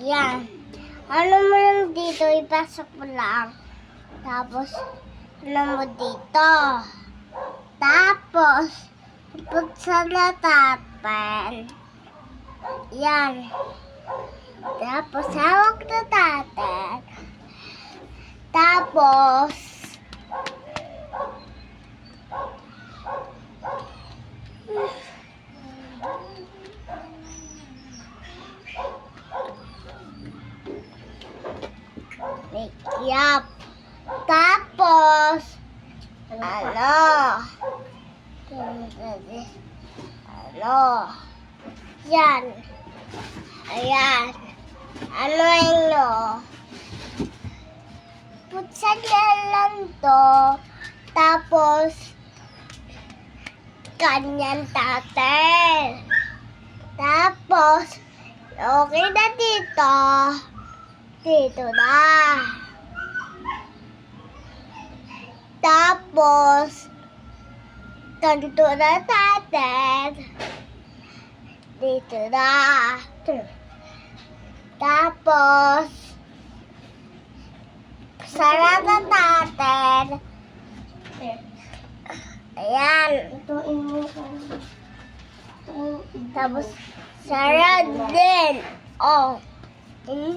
Yan. Ano mo lang dito, ipasok mo lang. Tapos, ano mo dito. Tapos, buksan natin. Yan. Tapos, hawak na natin. Tapos, yup. Tapos, yan. Ayan. Buksan na lang to. Tapos, ganyan natin. Tapos, okay na dito. Dito na. Tapos, ganito na natin. Dito na. Tapos, sarado natin. Ayan. Tapos, sarado din. Oh.